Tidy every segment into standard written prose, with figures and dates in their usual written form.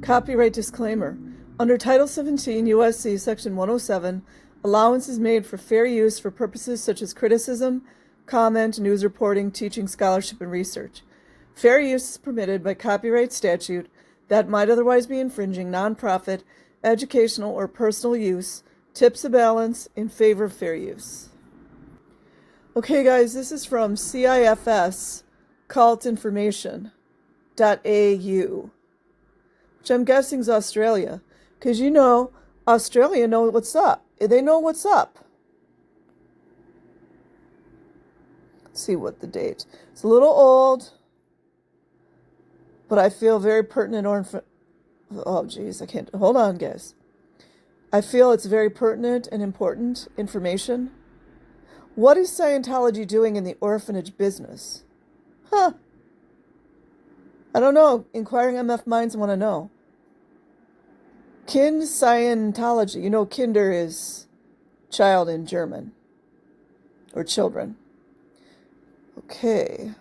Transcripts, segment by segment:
Copyright disclaimer. Under Title 17 U.S.C. Section 107, allowance is made for fair use for purposes such as criticism, comment, news reporting, teaching, scholarship, and research. Fair use is permitted by copyright statute that might otherwise be infringing nonprofit, educational, or personal use, tips a balance in favor of fair use. Okay, guys, this is from CIFS cultinformation.au, which I'm guessing is Australia, because you know Australia know what's up. They know what's up. Let's see what the date. It's a little old, but I feel very pertinent. Oh, geez, I can't. Hold on, guys. I feel it's very pertinent and important information. What is Scientology doing in the orphanage business? I don't know. Inquiring MF minds want to know. Kind Scientology. You know, Kinder is child in German. Or children. Okay.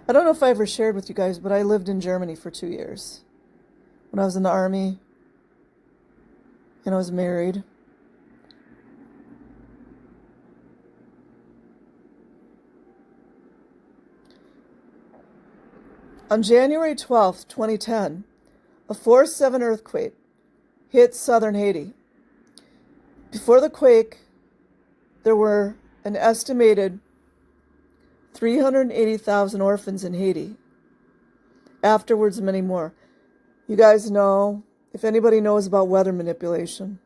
I don't know if I ever shared with you guys, but I lived in Germany for 2 years. When I was in the army. And I was married. On January 12th, 2010, a 4.7 earthquake hit southern Haiti. Before the quake, there were an estimated 380,000 orphans in Haiti. Afterwards, many more. You guys know, if anybody knows about weather manipulation.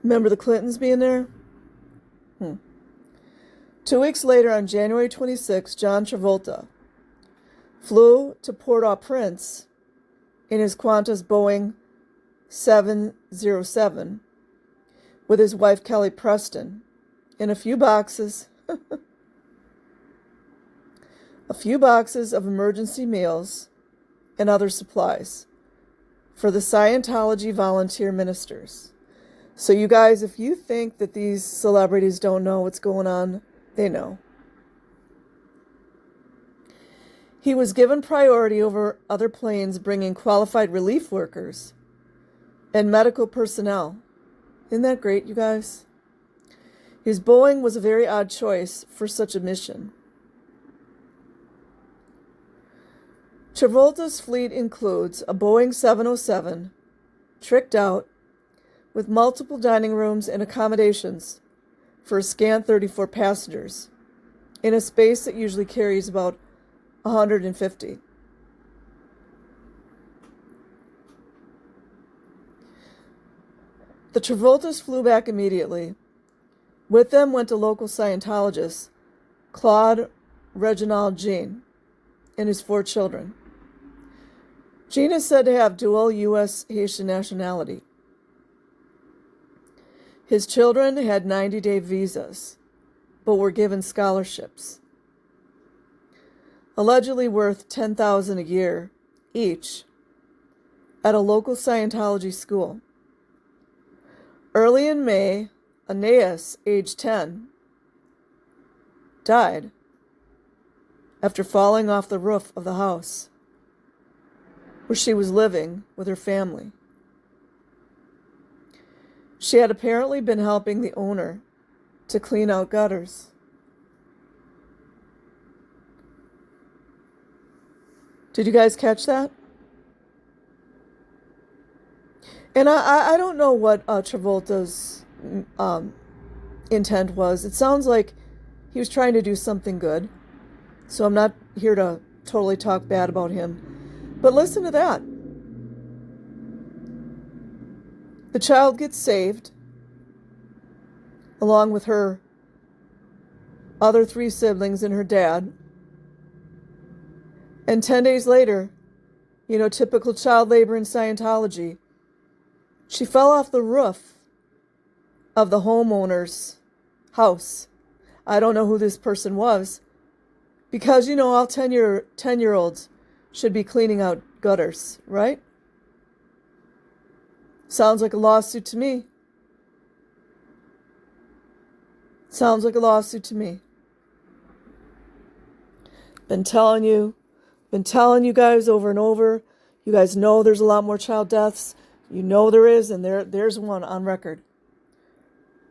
Remember the Clintons being there? 2 weeks later, on January 26, John Travolta flew to Port-au-Prince in his Qantas Boeing 707 with his wife Kelly Preston in a few boxes of emergency meals and other supplies for the Scientology volunteer ministers. So you guys, if you think that these celebrities don't know what's going on, they know. He was given priority over other planes bringing qualified relief workers and medical personnel. Isn't that great, you guys? His Boeing was a very odd choice for such a mission. Travolta's fleet includes a Boeing 707, tricked out, with multiple dining rooms and accommodations for a scant 34 passengers, in a space that usually carries about 150. The Travoltas flew back immediately. With them went a local Scientologist, Claude Reginald Jean, and his 4 children. Jean is said to have dual U.S. Haitian nationality. His children had 90-day visas, but were given scholarships, allegedly worth $10,000 a year each, at a local Scientology school. Early in May, Aeneas, age 10, died after falling off the roof of the house where she was living with her family. She had apparently been helping the owner to clean out gutters. Did you guys catch that? And I don't know what Travolta's intent was. It sounds like he was trying to do something good. So I'm not here to totally talk bad about him. But listen to that. The child gets saved, along with her other 3 siblings and her dad. And 10 days later, you know, typical child labor in Scientology, she fell off the roof of the homeowner's house. I don't know who this person was, because, you know, all 10-year-olds should be cleaning out gutters, right? Sounds like a lawsuit to me. Sounds like a lawsuit to me. Been telling you guys over and over. You guys know there's a lot more child deaths. You know there is, and there's one on record.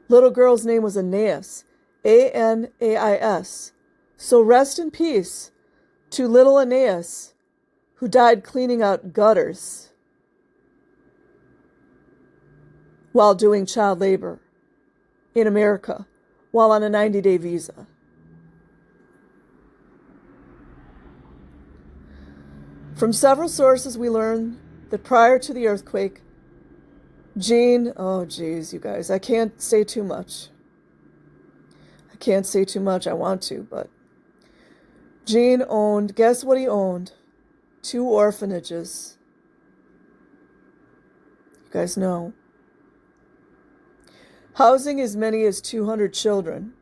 Little girl's name was Aeneas, Anais. So rest in peace to little Aeneas, who died cleaning out gutters while doing child labor in America while on a 90-day visa. From several sources, we learn that prior to the earthquake, Jean, oh geez, you guys, I can't say too much. I want to, but Jean owned, guess what he owned? 2 orphanages. You guys know. Housing as many as 200 children.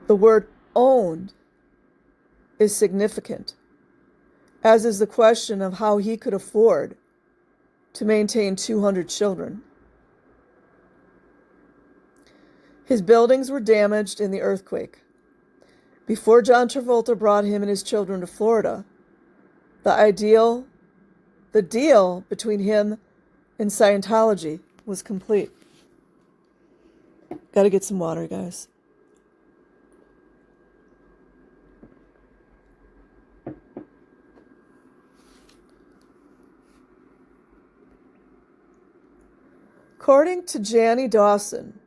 The word owned is significant, as is the question of how he could afford to maintain 200 children. His buildings were damaged in the earthquake. Before John Travolta brought him and his children to Florida, the deal between him and Scientology was complete. Gotta get some water, guys. According to Janie Dawson,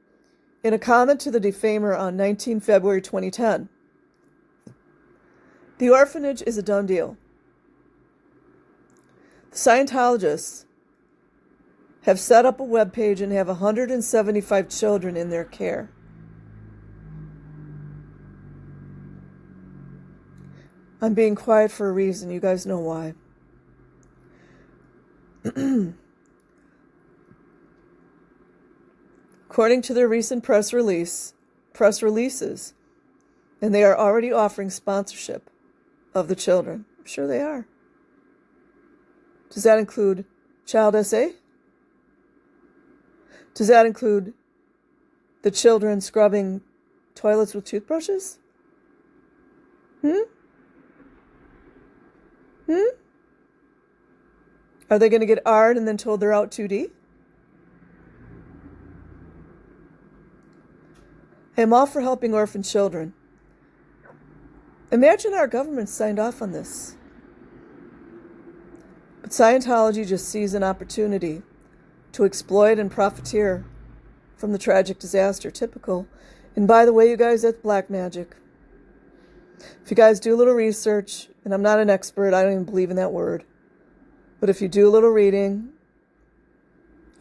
in a comment to the Defamer on 19 February 2010, the orphanage is a done deal. The Scientologists have set up a webpage and have 175 children in their care. I'm being quiet for a reason. You guys know why. According to their recent press releases, and they are already offering sponsorship of the children. I'm sure they are. Does that include child SA? Does that include the children scrubbing toilets with toothbrushes? Are they going to get R'd and then told they're out 2D? I am all for helping orphan children. Imagine our government signed off on this. But Scientology just sees an opportunity to exploit and profiteer from the tragic disaster, typical. And by the way, you guys, that's black magic. If you guys do a little research, and I'm not an expert, I don't even believe in that word, but if you do a little reading,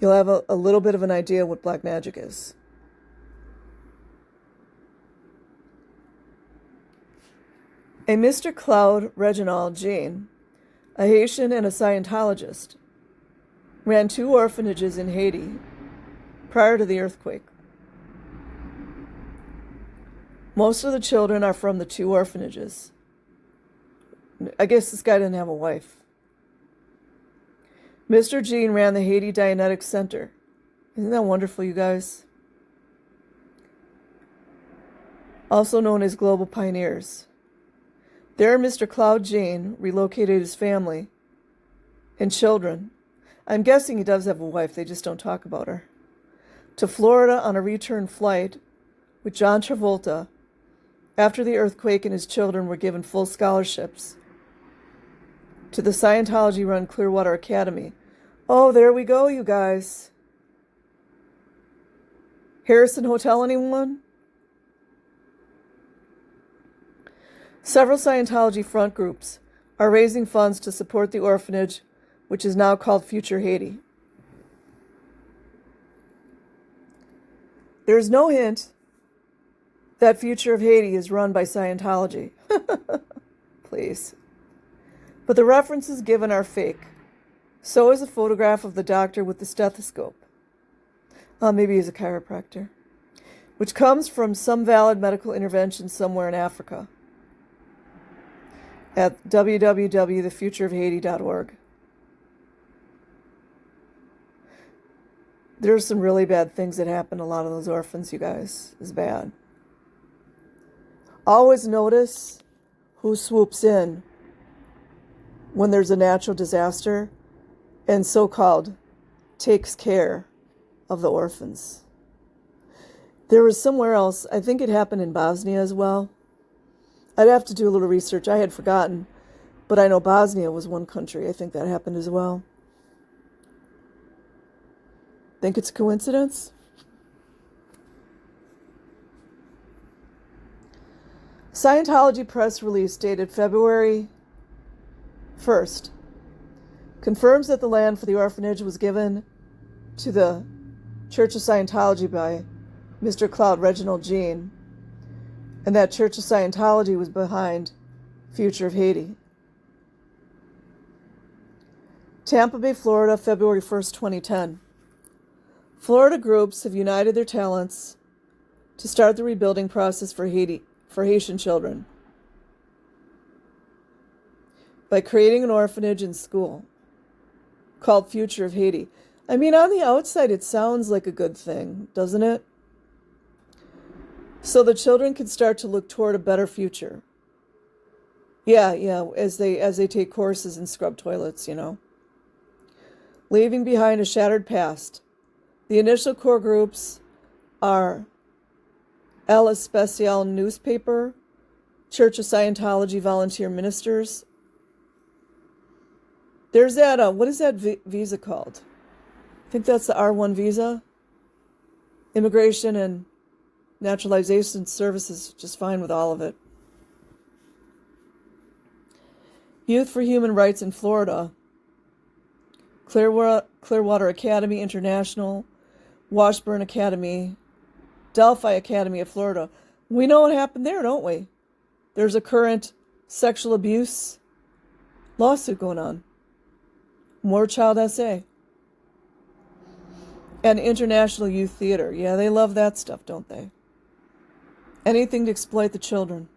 you'll have a little bit of an idea what black magic is. A Mr. Claude Reginald Jean, a Haitian and a Scientologist, ran 2 orphanages in Haiti prior to the earthquake. Most of the children are from the 2 orphanages. I guess this guy didn't have a wife. Mr. Jean ran the Haiti Dianetic Center. Isn't that wonderful, you guys? Also known as Global Pioneers. There, Mr. Claude Jean relocated his family and children. I'm guessing he does have a wife, they just don't talk about her. To Florida on a return flight with John Travolta after the earthquake, and his children were given full scholarships to the Scientology-run Clearwater Academy. Oh, there we go, you guys. Harrison Hotel, anyone? Several Scientology front groups are raising funds to support the orphanage, which is now called Future Haiti. There is no hint that Future of Haiti is run by Scientology. Please. But the references given are fake. So is a photograph of the doctor with the stethoscope. Maybe he's a chiropractor. Which comes from some valid medical intervention somewhere in Africa. At www.thefutureofhaiti.org. There's some really bad things that happen to a lot of those orphans, you guys. It's bad. Always notice who swoops in when there's a natural disaster and so-called takes care of the orphans. There was somewhere else, I think it happened in Bosnia as well. I'd have to do a little research. I had forgotten, but I know Bosnia was one country. I think that happened as well. Think it's a coincidence? Scientology press release dated February 1st confirms that the land for the orphanage was given to the Church of Scientology by Mr. Claude Reginald Jean, and that Church of Scientology was behind Future of Haiti. Tampa Bay, Florida, February 1st, 2010. Florida groups have united their talents to start the rebuilding process for Haitian children by creating an orphanage and school called Future of Haiti. I mean, on the outside, it sounds like a good thing, doesn't it? So the children can start to look toward a better future. Yeah, as they take courses and scrub toilets, you know. Leaving behind a shattered past. The initial core groups are El Especial newspaper, Church of Scientology volunteer ministers. There's that, what is that visa called? I think that's the R1 visa. Immigration and Naturalization Services, just fine with all of it. Youth for Human Rights in Florida. Clearwater Academy International, Washburn Academy, Delphi Academy of Florida. We know what happened there, don't we? There's a current sexual abuse lawsuit going on. More child SA. And International Youth Theater. Yeah, they love that stuff, don't they? Anything to exploit the children.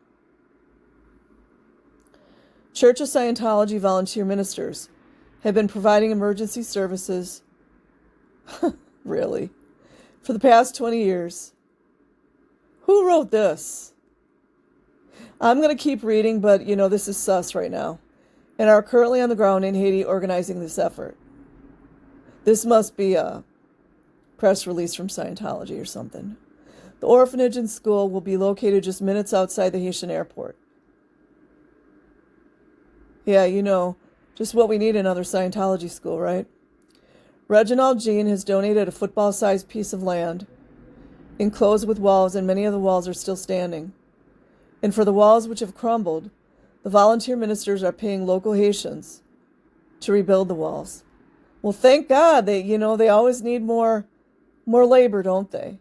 Church of Scientology volunteer ministers have been providing emergency services, really, for the past 20 years. Who wrote this? I'm going to keep reading, but, you know, this is sus right now, and are currently on the ground in Haiti organizing this effort. This must be a press release from Scientology or something. The orphanage and school will be located just minutes outside the Haitian airport. Yeah, you know, just what we need, another Scientology school, right? Reginald Jean has donated a football-sized piece of land, enclosed with walls, and many of the walls are still standing. And for the walls which have crumbled, the volunteer ministers are paying local Haitians to rebuild the walls. Well, thank God. They always need more labor, don't they?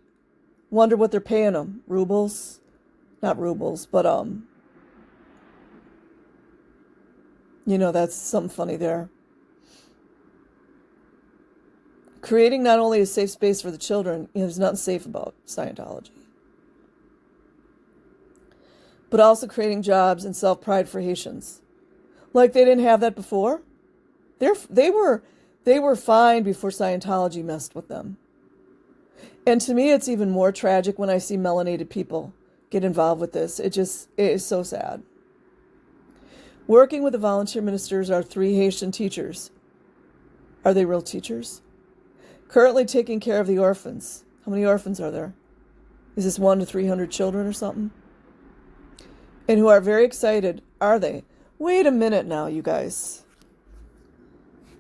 Wonder what they're paying them. Rubles? Not rubles, but, that's something funny there. Creating not only a safe space for the children, there's nothing safe about Scientology, but also creating jobs and self-pride for Haitians. Like they didn't have that before. They were fine before Scientology messed with them. And to me, it's even more tragic when I see melanated people get involved with this. It is so sad. Working with the volunteer ministers are 3 Haitian teachers. Are they real teachers? Currently taking care of the orphans. How many orphans are there? Is this 1 to 300 children or something? And who are very excited, are they? Wait a minute now, you guys.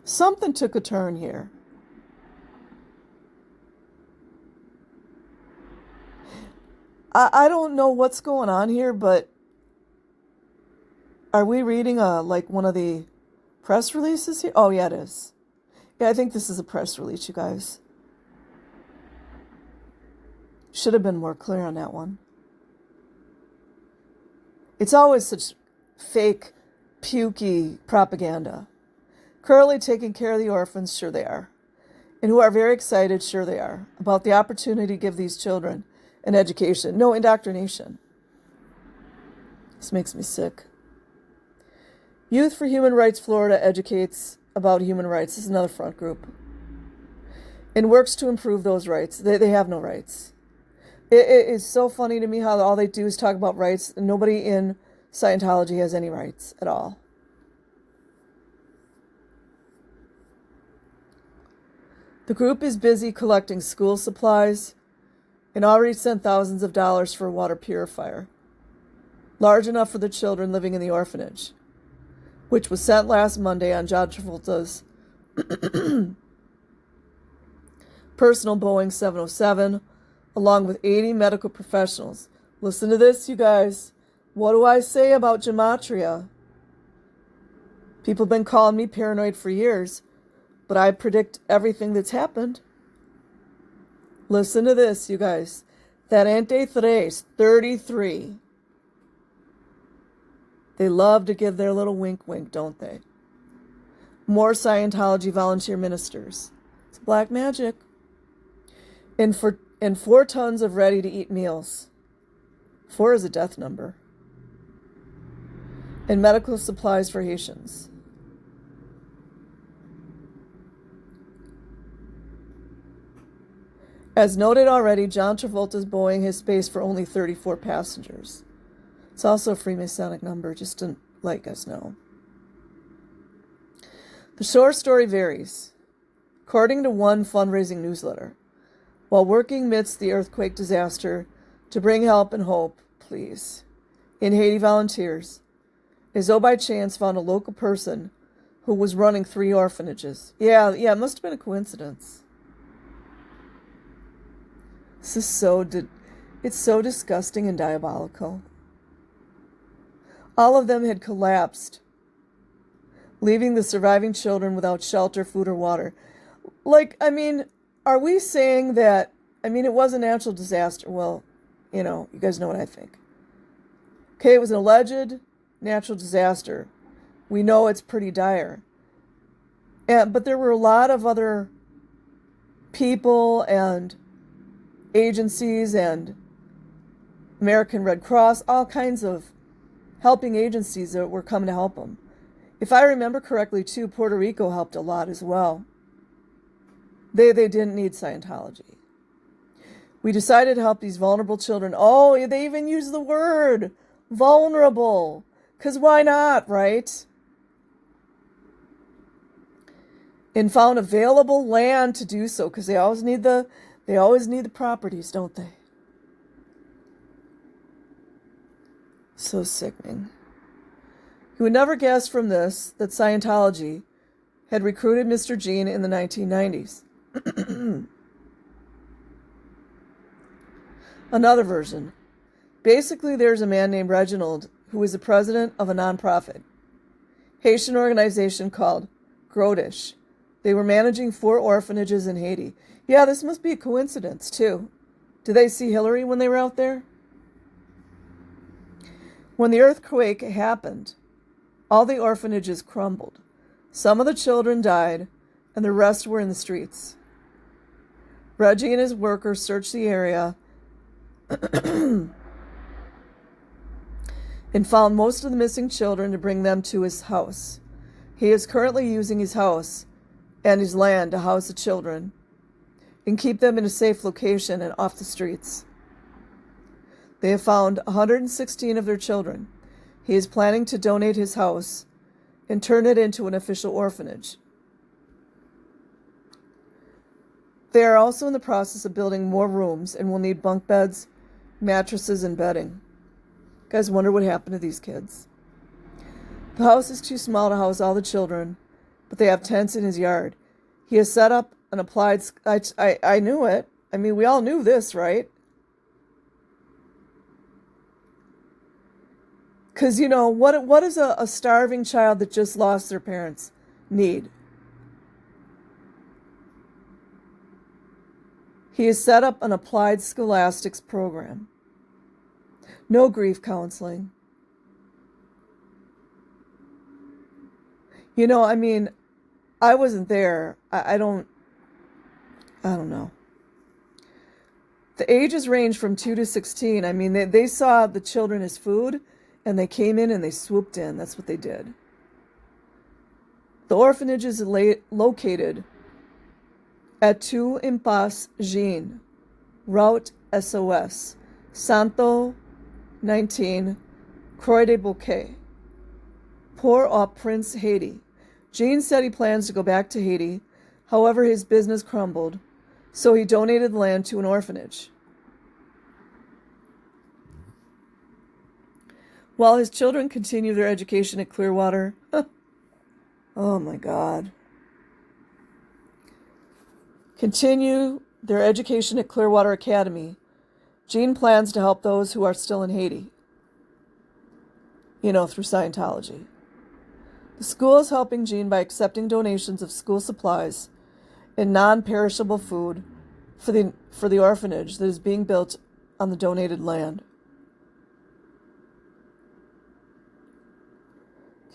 Something took a turn here. I don't know what's going on here, but are we reading one of the press releases here? Oh, yeah, it is. Yeah, I think this is a press release, you guys. Should have been more clear on that one. It's always such fake, pukey propaganda. Currently taking care of the orphans, sure they are. And who are very excited, sure they are, about the opportunity to give these children an education. No indoctrination. This makes me sick. Youth for Human Rights Florida educates about human rights. This is another front group. And works to improve those rights. They have no rights. It is so funny to me how all they do is talk about rights. And nobody in Scientology has any rights at all. The group is busy collecting school supplies and already sent thousands of dollars for a water purifier, large enough for the children living in the orphanage, which was sent last Monday on John Travolta's personal Boeing 707, along with 80 medical professionals. Listen to this, you guys. What do I say about gematria? People have been calling me paranoid for years, but I predict everything that's happened. Listen to this, you guys. 33, 33. They love to give their little wink wink, don't they? More Scientology volunteer ministers. It's black magic. And 4 tons of ready-to-eat meals. 4 is a death number. And medical supplies for Haitians. As noted already, John Travolta's Boeing has space for only 34 passengers. It's also a Freemasonic number, just to let us know. The short story varies. According to one fundraising newsletter, while working amidst the earthquake disaster to bring help and hope, please, in Haiti volunteers, as though by chance found a local person who was running 3 orphanages. Yeah, it must have been a coincidence. This is it's so disgusting and diabolical. All of them had collapsed, leaving the surviving children without shelter, food, or water. Are we saying that, it was a natural disaster? Well, you guys know what I think. Okay, it was an alleged natural disaster. We know it's pretty dire. But there were a lot of other people and agencies and American Red Cross, all kinds of helping agencies that were coming to help them. If I remember correctly, too, Puerto Rico helped a lot as well. They didn't need Scientology. We decided to help these vulnerable children. Oh, they even use the word vulnerable. Because why not, right? And found available land to do so, because they always need the properties, don't they? So sickening. You would never guess from this that Scientology had recruited Mr. Gene in the 1990s. Another version. Basically, there's a man named Reginald who is the president of a nonprofit Haitian organization called Grodish. They were managing 4 orphanages in Haiti. Yeah, this must be a coincidence, too. Did they see Hillary when they were out there? When the earthquake happened, all the orphanages crumbled. Some of the children died, and the rest were in the streets. Reggie and his workers searched the area and found most of the missing children to bring them to his house. He is currently using his house and his land to house the children and keep them in a safe location and off the streets. They have found 116 of their children. He is planning to donate his house and turn it into an official orphanage. They are also in the process of building more rooms and will need bunk beds, mattresses, and bedding. You guys wonder what happened to these kids. The house is too small to house all the children, but they have tents in his yard. He has set up an applied... I knew it. We all knew this, right? Because, what does a starving child that just lost their parents need? He has set up an applied scholastics program. No grief counseling. I wasn't there. I don't know. The ages range from 2 to 16. They saw the children as food, and they came in and they swooped in. That's what they did. The orphanage is located at 2 Impasse Jean, Route SOS, Santo 19, Croix de Bouquet. Port-au-Prince, Haiti. Gene said he plans to go back to Haiti. However, his business crumbled, so he donated land to an orphanage. While his children continue their education at Clearwater, oh my God. Continue their education at Clearwater Academy, Gene plans to help those who are still in Haiti, through Scientology. The school is helping Gene by accepting donations of school supplies and non-perishable food for the orphanage that is being built on the donated land.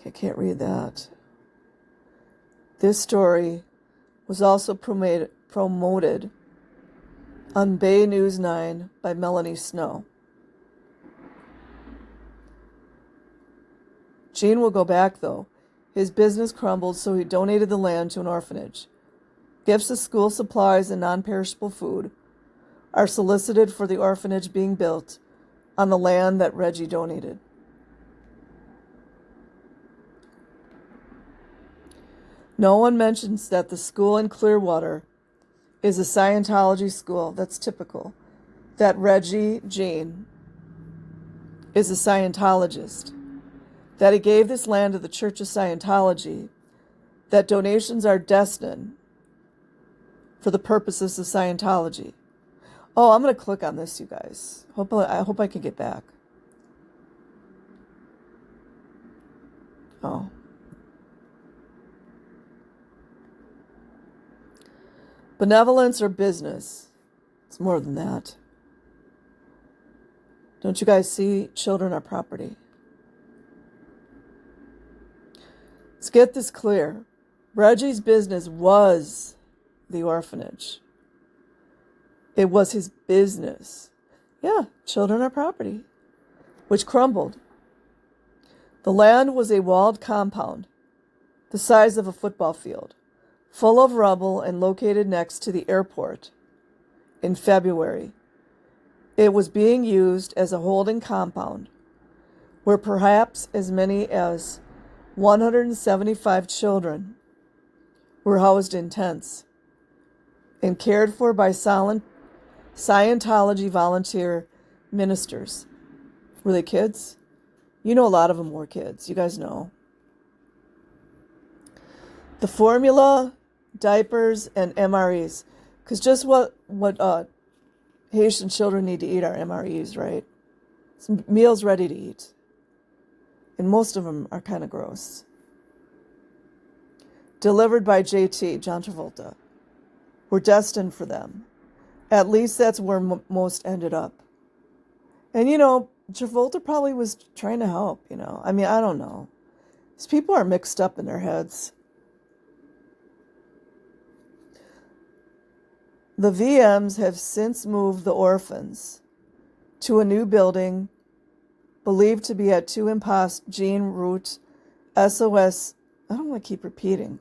Okay, I can't read that. This story was also promoted on Bay News 9 by Melanie Snow. Gene will go back, though. His business crumbled, so he donated the land to an orphanage. Gifts of school supplies and non-perishable food are solicited for the orphanage being built on the land that Reggie donated. No one mentions that the school in Clearwater is a Scientology school. That's typical. That Reggie, Gene, is a Scientologist. That he gave this land to the Church of Scientology. That donations are destined for the purposes of Scientology. Oh, I'm going to click on this, you guys. I hope I can get back. Oh. Benevolence or business? It's more than that. Don't you guys see? Children are property. Let's get this clear. Reggie's business was the orphanage. It was his business. Yeah, children are property, which crumbled. The land was a walled compound, the size of a football field, full of rubble and located next to the airport. In February, it was being used as a holding compound where perhaps as many as 175 children were housed in tents and cared for by Scientology volunteer ministers. Were they kids? A lot of them were kids. You guys know. The formula, diapers, and MREs. Because just what Haitian children need to eat are MREs, right? Some meals ready to eat. And most of them are kind of gross. Delivered by JT, John Travolta. Were destined for them. At least that's where most ended up. And, Travolta probably was trying to help, I don't know. These people are mixed up in their heads. The VMs have since moved the orphans to a new building believed to be at 2 Impasse Jean Route SOS. I don't want to keep repeating.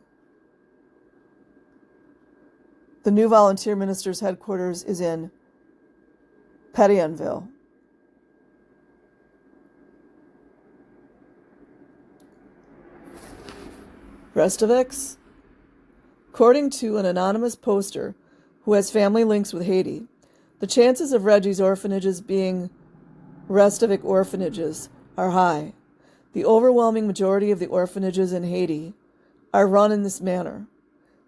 The new volunteer minister's headquarters is in Pétionville. Restavix? According to an anonymous poster who has family links with Haiti, the chances of Reggie's orphanages being Restavik orphanages are high. The overwhelming majority of the orphanages in Haiti are run in this manner.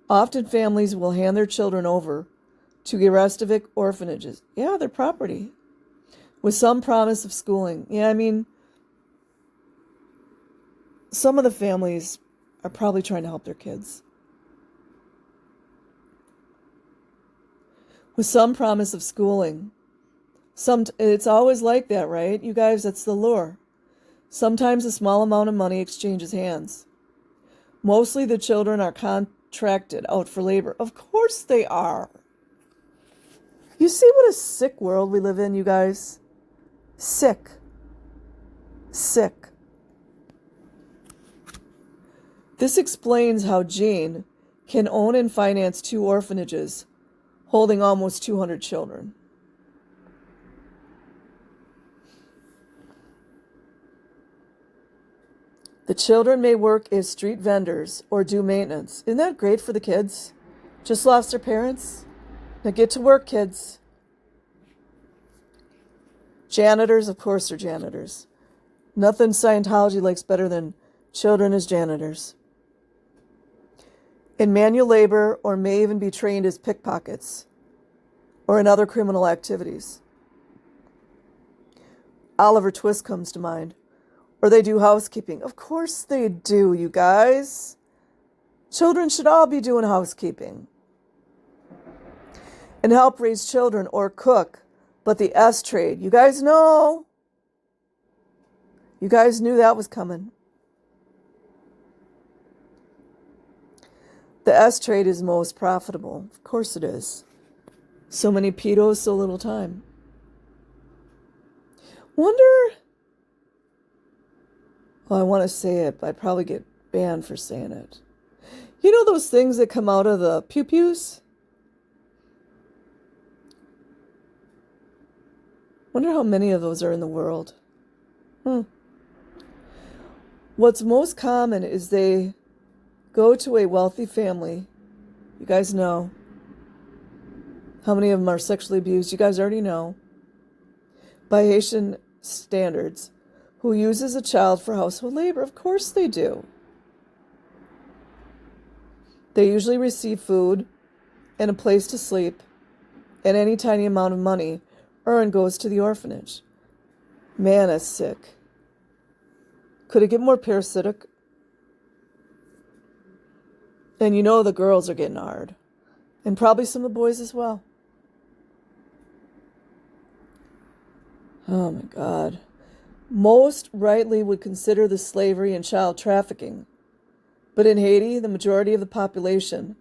Often families will hand their children over to Restavik orphanages. Yeah, they're property. With some promise of schooling. Yeah, some of the families are probably trying to help their kids. With some promise of schooling. It's always like that, right? You guys, that's the lure. Sometimes a small amount of money exchanges hands. Mostly the children are contracted out for labor. Of course they are. You see what a sick world we live in, you guys? Sick. Sick. This explains how Gene can own and finance 2 orphanages holding almost 200 children. The children may work as street vendors or do maintenance. Isn't that great for the kids? Just lost their parents? Now get to work, kids. Janitors, of course, are janitors. Nothing Scientology likes better than children as janitors. In manual labor, or may even be trained as pickpockets or in other criminal activities. Oliver Twist comes to mind. Or they do housekeeping. Of course they do, you guys. Children should all be doing housekeeping. And help raise children or cook. But the S trade, you guys know. You guys knew that was coming. The S trade is most profitable. Of course it is. So many pedos, so little time. Wonder... Well, I want to say it, but I'd probably get banned for saying it. You know those things that come out of the pew-pews? Wonder how many of those are in the world. What's most common is they go to a wealthy family. You guys know. How many of them are sexually abused? You guys already know. By Haitian standards. Who uses a child for household labor? Of course they do. They usually receive food and a place to sleep, and any tiny amount of money earned goes to the orphanage. Man, that's sick. Could it get more parasitic? And you know the girls are getting hard. And probably some of the boys as well. Oh my God. Most rightly would consider this slavery and child trafficking. But in Haiti, the majority of the population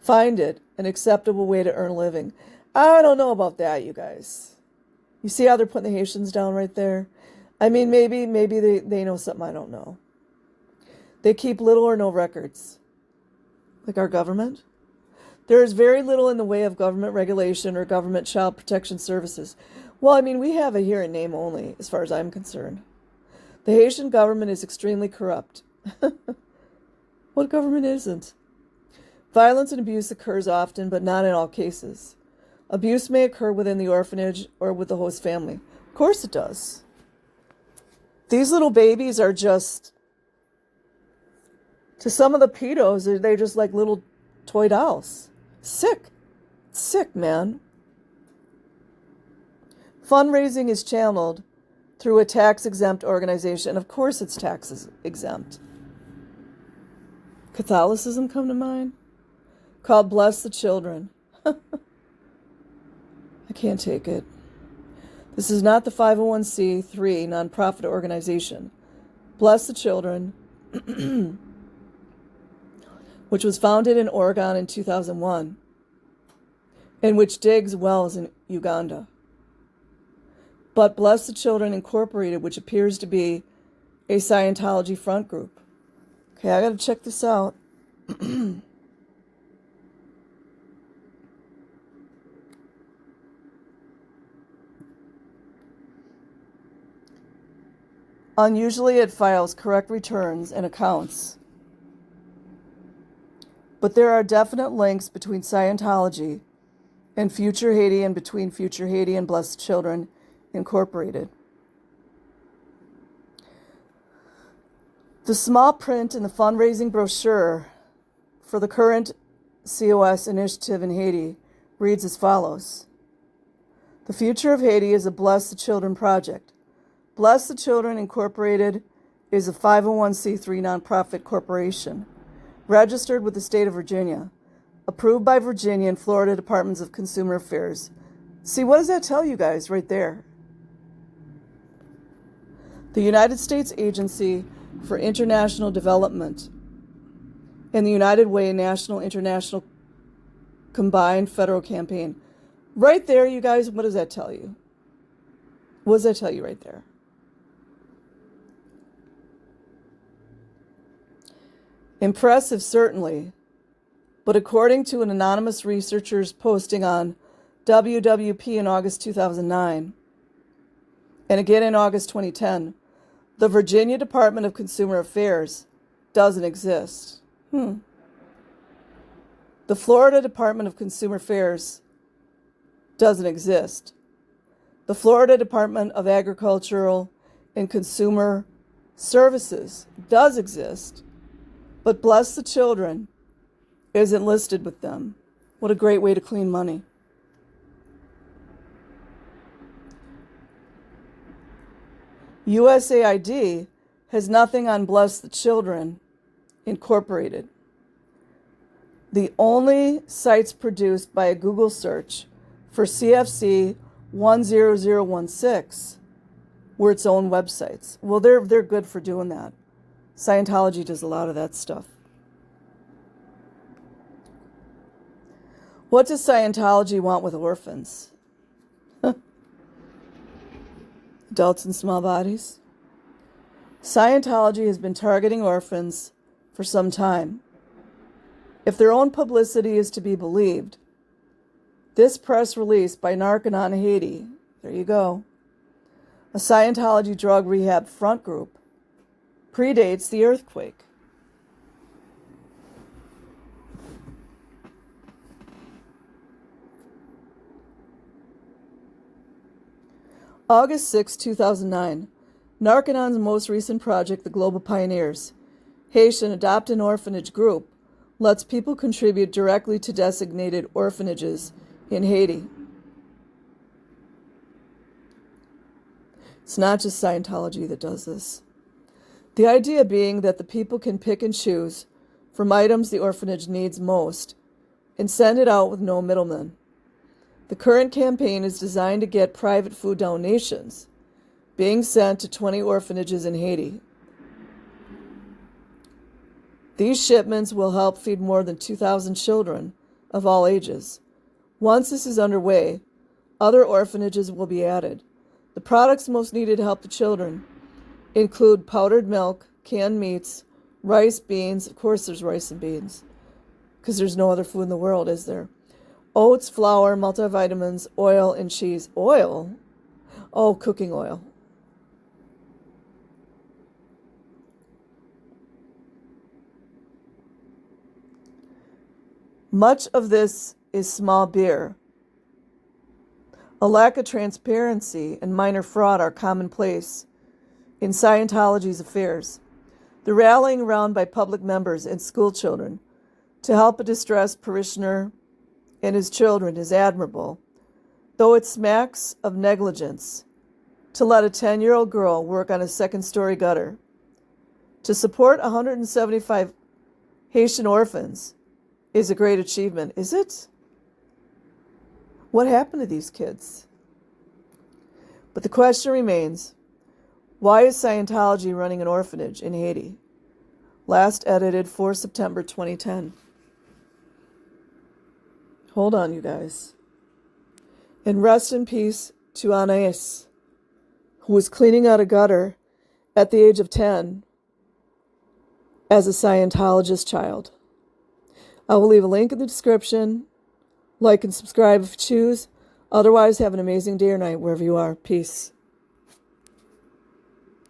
find it an acceptable way to earn a living. I don't know about that, you guys. You see how they're putting the Haitians down right there? I mean, maybe they know something I don't know. They keep little or no records. Like our government. There is very little in the way of government regulation or government child protection services. Well, I mean, we have it here in name only, as far as I'm concerned. The Haitian government is extremely corrupt. What government isn't? Violence and abuse occurs often, but not in all cases. Abuse may occur within the orphanage or with the host family. Of course it does. These little babies are just, to some of the pedos, they're just like little toy dolls. Sick. Sick, man. Fundraising is channeled through a tax-exempt organization. Of course it's tax-exempt. Catholicism come to mind? Called Bless the Children. I can't take it. This is not the 501c3 nonprofit organization. Bless the Children, which was founded in Oregon in 2001, and which digs wells in Uganda. But Bless the Children Incorporated, which appears to be a Scientology front group. Okay, I got to check this out. Unusually, it files correct returns and accounts. But there are definite links between Scientology and Future Haiti and between Future Haiti and Blessed Children Incorporated. The small print in the fundraising brochure for the current COS initiative in Haiti reads as follows. The future of Haiti is a Bless the Children project. Bless the Children Incorporated is a 501c3 nonprofit corporation, registered with the state of Virginia, approved by Virginia and Florida Departments of Consumer Affairs. See, what does that tell you guys right there? The United States Agency for International Development and the United Way National International Combined Federal Campaign. Right there, you guys, what does that tell you? What does that tell you right there? Impressive, certainly, but according to an anonymous researcher's posting on WWP in August 2009, and again in August 2010, The Virginia Department of Consumer Affairs doesn't exist. The Florida Department of Consumer Affairs doesn't exist. The Florida Department of Agricultural and Consumer Services does exist, but Bless the Children isn't listed with them. What a great way to clean money. USAID has nothing on Bless the Children Incorporated. The only sites produced by a Google search for CFC 10016 were its own websites. Well, they're good for doing that. Scientology does a lot of that stuff. What does Scientology want with orphans? Adults in small bodies? Scientology has been targeting orphans for some time. If their own publicity is to be believed, this press release by Narconon Haiti, there you go, a Scientology drug rehab front group, predates the earthquake. August 6, 2009, Narconon's most recent project, the Global Pioneers, Haitian Adopt an Orphanage group, lets people contribute directly to designated orphanages in Haiti. It's not just Scientology that does this. The idea being that the people can pick and choose from items the orphanage needs most and send it out with no middlemen. The current campaign is designed to get private food donations being sent to 20 orphanages in Haiti. These shipments will help feed more than 2,000 children of all ages. Once this is underway, other orphanages will be added. The products most needed to help the children include powdered milk, canned meats, rice, beans. Of course there's rice and beans, because there's no other food in the world, is there? Oats, flour, multivitamins, oil, and cheese. Oil? Oh, cooking oil. Much of this is small beer. A lack of transparency and minor fraud are commonplace in Scientology's affairs. The rallying around by public members and school children to help a distressed parishioner and his children is admirable, though it smacks of negligence to let a 10-year-old girl work on a second-story gutter. To support 175 Haitian orphans is a great achievement, is it? What happened to these kids? But the question remains, why is Scientology running an orphanage in Haiti? Last edited 4 September 2010. Hold on, you guys. And rest in peace to Anais, who was cleaning out a gutter at the age of 10 as a Scientologist child. I will leave a link in the description. Like and subscribe if you choose. Otherwise, have an amazing day or night wherever you are. Peace.